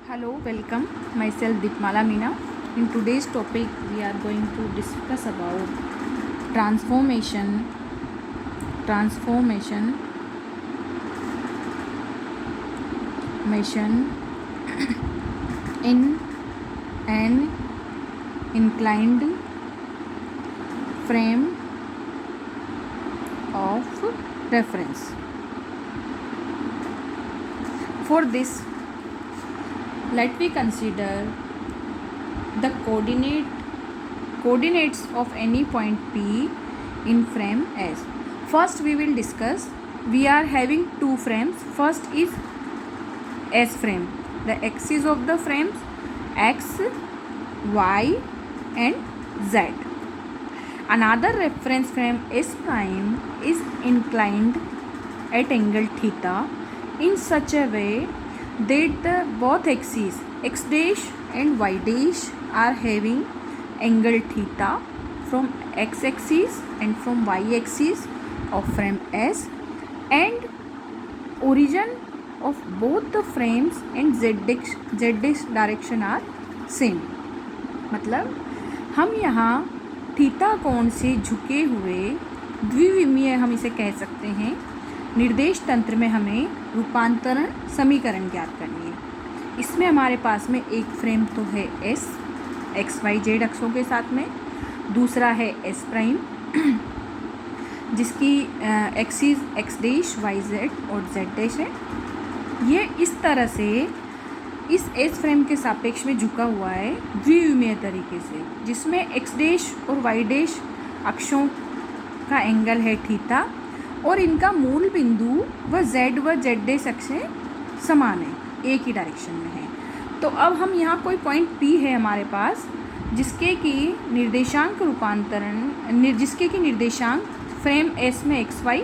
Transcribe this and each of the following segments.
Hello, welcome. Myself Deepmala Meena. In today's topic, we are going to discuss about transformation, transformation, mation in an inclined frame of reference. For this, let me consider the coordinates of any point P in frame S. First we will discuss, we are having two frames. First is S frame. The axis of the frames X, Y and Z. Another reference frame S prime is inclined at angle theta in such a way that the both axes x dash and y dash are having angle theta from x axis and from y axis of frame S, and origin of both the frames and z dash direction are same. मतलब हम यहाँ theta कोण से झुके हुए द्विविमीय हम इसे कह सकते हैं निर्देश तंत्र में हमें रूपांतरण समीकरण ज्ञात करनी है। इसमें हमारे पास में एक फ्रेम तो है एस एक्स वाई जेड अक्षों के साथ में, दूसरा है एस प्राइम जिसकी axis X dash Y Z और जेड डैश है। ये इस तरह से इस एस फ्रेम के सापेक्ष में झुका हुआ है द्विविमीय तरीके से, जिसमें एक्स डैश और वाई डैश अक्षों का एंगल है थीटा और इनका मूल बिंदु व जेड डैश अक्षें समान है, एक ही डायरेक्शन में है। तो अब हम यहाँ कोई पॉइंट P है हमारे पास जिसके कि निर्देशांक रूपांतरण जिसके कि निर्देशांक फ्रेम S में एक्स वाई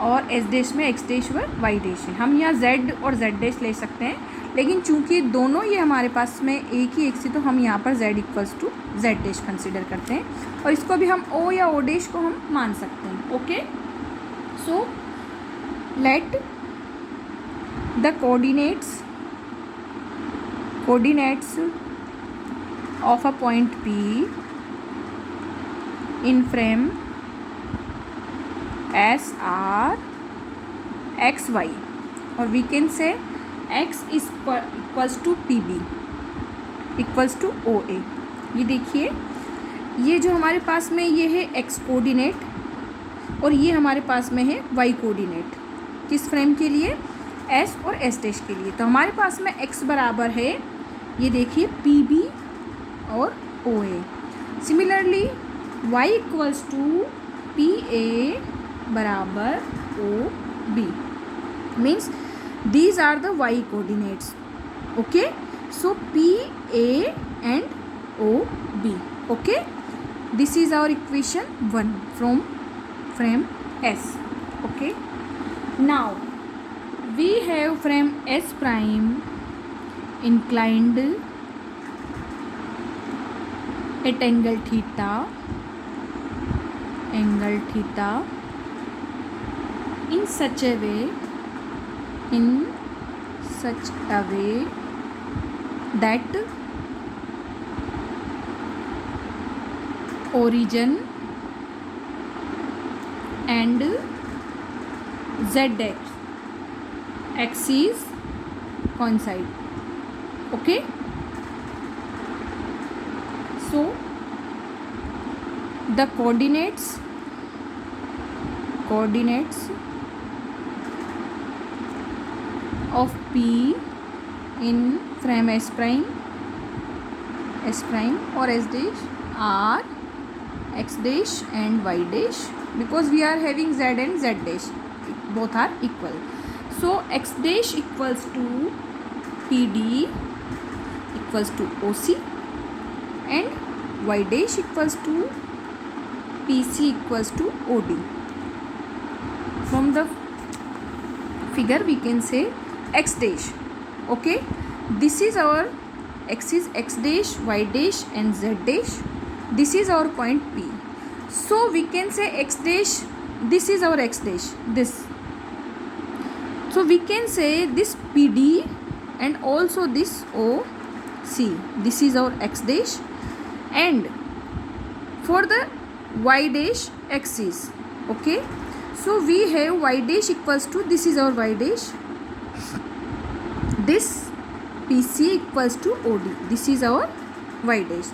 और एस डैश में एक्स डैश व वाई डैश है। हम यहाँ Z और Z डैश ले सकते हैं, लेकिन चूंकि दोनों ये हमारे पास में एक ही एक्स है तो हम यहाँ पर Z equals to Z dash consider करते हैं और इसको भी हम O या O डैश को हम मान सकते हैं। Okay, so let the coordinates of a point P in frame S are x y, or we can say x is equals to PB equals to OA। ये देखिए, ये जो हमारे पास में ये है x कोऑर्डिनेट और ये हमारे पास में है y कोऑर्डिनेट, किस फ्रेम के लिए, s और s डैश के लिए। तो हमारे पास में x बराबर है, ये देखिए PB और OA। Similarly y equals to PA बराबर OB, means these are the y coordinates. Okay, so PA and OB. Okay, this is our equation 1 from frame S. Okay, now we have frame S prime inclined at angle theta in such a way that origin and z axis coincide. Okay, so the coordinates of P in frame S prime or S dash are x dash and y dash, because we are having z and z dash, both are equal. So x dash equals to PD equals to OC and y dash equals to PC equals to OD. From the figure we can say x dash. Okay, this is our axis x dash, y dash and z dash. This is our point P. So we can say x dash, this is our x dash, this. So we can say this PD and also this OC. This is our x dash, and for the y dash axis, okay, so we have y dash equals to, this is our y dash, this PC equals to OD, this is our y dash.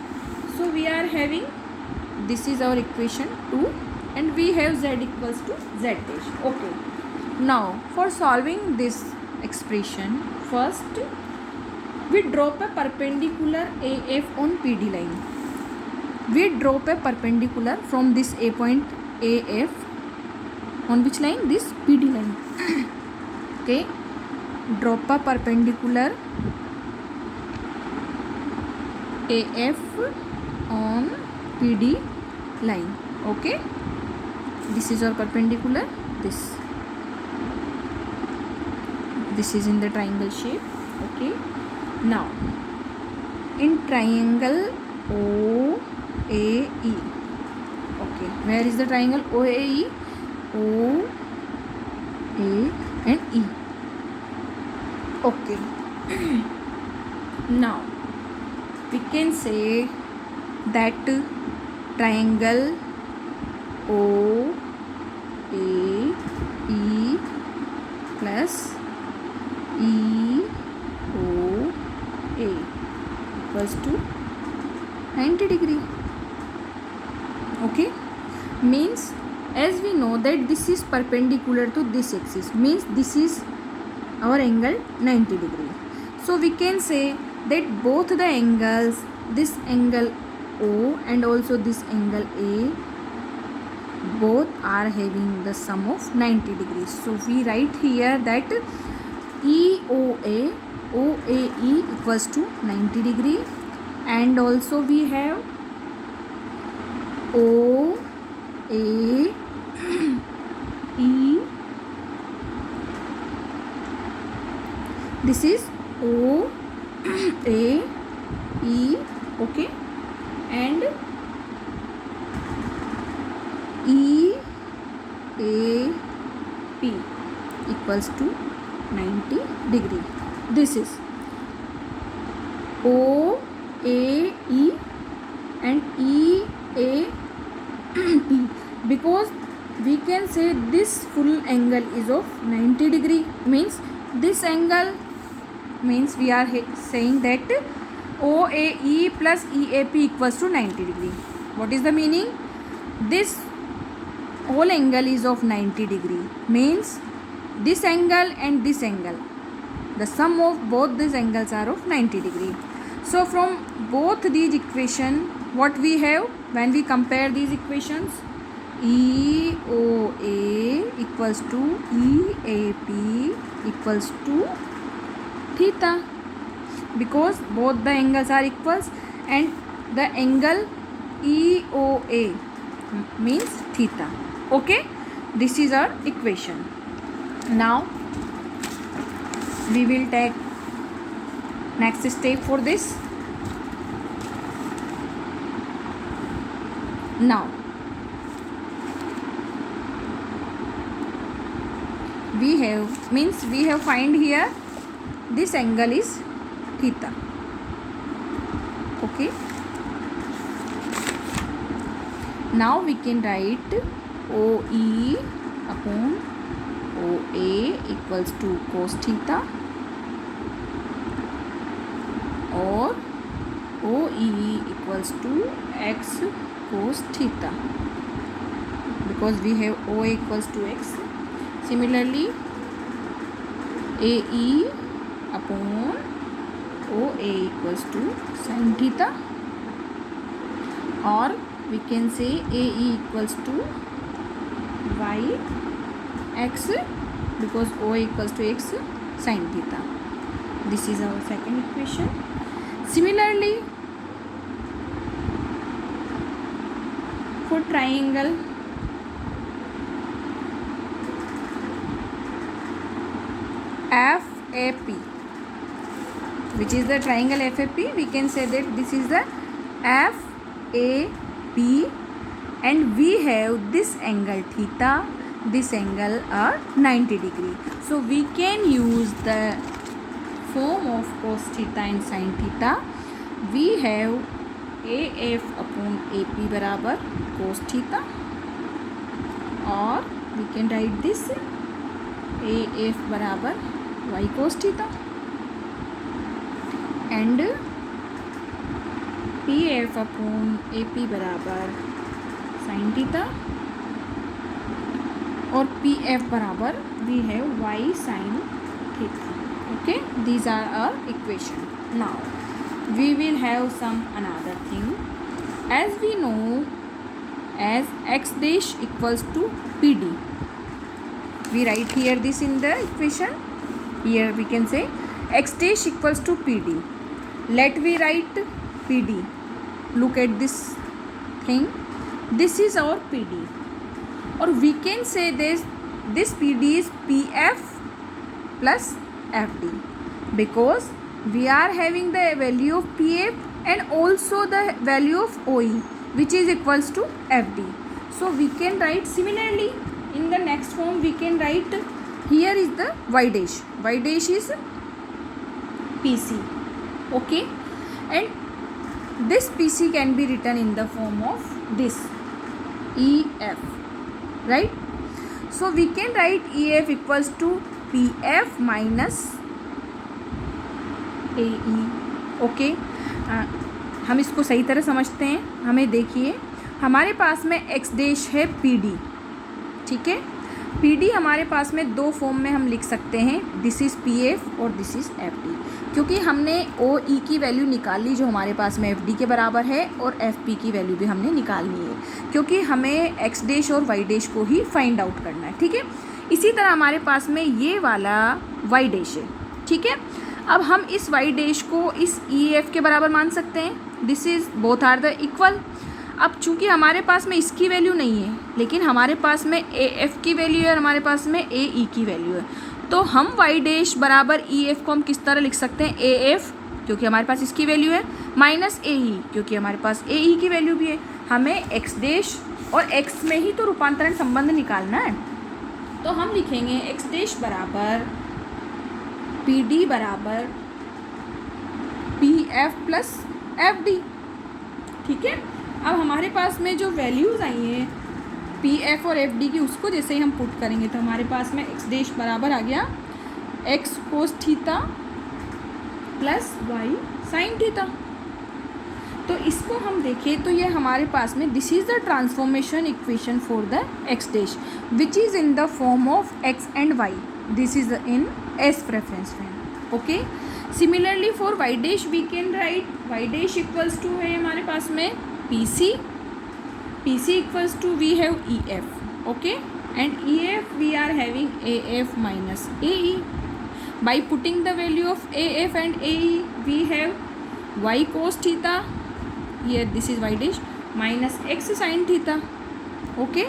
So we are having, this is our equation 2, and we have z equals to z dash. Okay, now for solving this expression, first we drop a perpendicular AF on PD line. We drop a perpendicular from this A point AF on which line? This PD line. Okay, drop a perpendicular AF on PD line. Okay, this is our perpendicular, this is in the triangle shape. Okay, now in triangle OAE, okay, where is the triangle OAE? O, A and E. Okay, now we can say that triangle O A E plus E O A equals to 90 degree. Okay, means as we know that this is perpendicular to this axis, means this is our angle 90 degree. So we can say that both the angles, this angle O and also this angle A, both are having the sum of 90 degrees. So we write here that EOA OAE equals to 90 degree, and also we have OAE, this is OAE, okay, and EAP equals to 90 degree. This is OAE and EAP, because we can say this full angle is of 90 degree, means this angle, means we are saying that OAE plus EAP equals to 90 degree. What is the meaning? This whole angle is of 90 degree, means this angle and this angle, the sum of both these angles are of 90 degree. So from both these equations, what we have when we compare these equations? EOA equals to EAP equals to theta, because both the angles are equals and the angle EOA means theta. Okay, this is our equation. Now we will take next step for this. Now we have, means we have find here this angle is theta. Okay, now we can write OE upon OA equals to cos theta, or OE equals to x cos theta, because we have OA equals to x. Similarly, AE upon OA equals to sin theta, or we can say AE equals to y x, because OA equals to x sin theta. This is our second equation. Similarly, for triangle FAP, which is the triangle FAP, we can say that this is the FAP, and we have this angle theta, this angle are 90 degree. So we can use the form of cos theta and sin theta, we have AF upon AP बराबर cos theta, और we can write this AF बराबर y cos theta and PF upon AP बराबर sin theta, और PF बराबर we have y sin theta. Okay, these are our equation. Now we will have some another thing. As we know, as x dash equals to PD, we write here this in the equation. Here we can say x dash equals to PD. Let we write PD. Look at this thing. This is our PD, or we can say this PD is PF plus FD, because we are having the value of PF and also the value of OE, which is equals to FD. So we can write similarly in the next form. We can write here is the y dash. Y dash is PC. Okay, and this PC can be written in the form of this EF, right? So we can write EF equals to PF minus AE. Okay, हम इसको सही तरह समझते हैं. हमें देखिए, हमारे पास में एक्स डैश है PD, ठीक है. PD हमारे पास में दो फॉर्म में हम लिख सकते हैं, दिस इज़ PF और दिस इज़ FD, क्योंकि हमने OE की वैल्यू निकाल ली जो हमारे पास में FD के बराबर है, और FP की वैल्यू भी हमने निकालनी है, क्योंकि हमें एक्स डैश और वाई डैश को ही फाइंड आउट करना है, ठीक है. इसी तरह हमारे पास में ये वाला वाई डैश है, ठीक है. अब हम इस वाई डैश को इस EF के बराबर मान सकते हैं. This is both are the equal. अब चूंकि हमारे पास में इसकी वैल्यू नहीं है, लेकिन हमारे पास में AF की वैल्यू है और हमारे पास में AE की वैल्यू है, तो हम वाई डैश बराबर EF को हम किस तरह लिख सकते हैं, AF क्योंकि हमारे पास इसकी वैल्यू है, माइनस AE क्योंकि हमारे पास AE की वैल्यू भी है. हमें एक्स डैश और एक्स में ही तो रूपांतरण संबंध निकालना है, तो हम लिखेंगे एक्स डैश बराबर PD बराबर PF प्लस FD, ठीक है. अब हमारे पास में जो वैल्यूज़ आई हैं PF और FD की, उसको जैसे ही हम पुट करेंगे तो हमारे पास में एक्स डैश बराबर आ गया x cos theta plus y sine theta. तो इसको हम देखें तो ये हमारे पास में this is the transformation equation for the X dash which is in the form of x and y. This is in S reference frame. Okay, similarly for y dash we can write y dash equals to है हमारे पास में PC equals to we have EF, okay, and EF we are having AF minus AE. By putting the value of AF and AE, we have y cos theta, here this is y dash, minus x sin theta. Okay,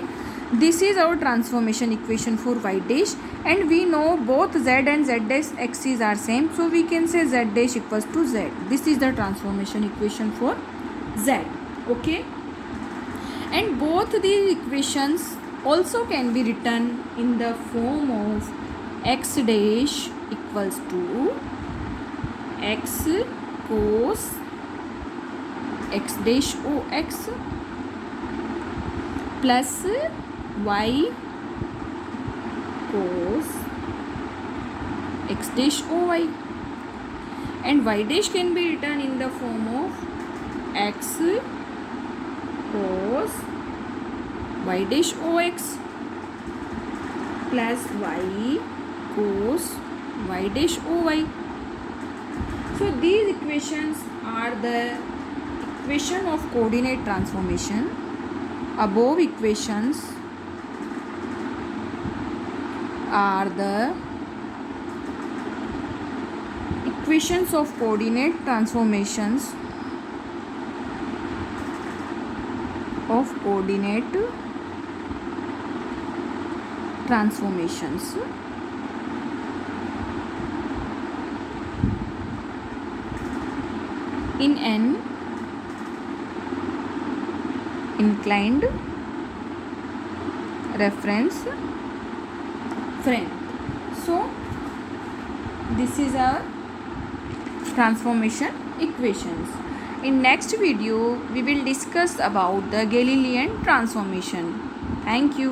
this is our transformation equation for y dash, and we know both z and z dash axes are same, so we can say z dash equals to z. This is the transformation equation for z. Okay, and both these equations also can be written in the form of x dash equals to x cos x dash OX plus y cos x dash OY, and y dash can be written in the form of x cos y dash OX plus y cos y dash OY. So these equations are the equation of coordinate transformation. Above equations are the equations of coordinate transformations of coordinate transformations. In an inclined reference frame. So this is our transformation equations. In next video, we will discuss about the Galilean transformation. Thank you.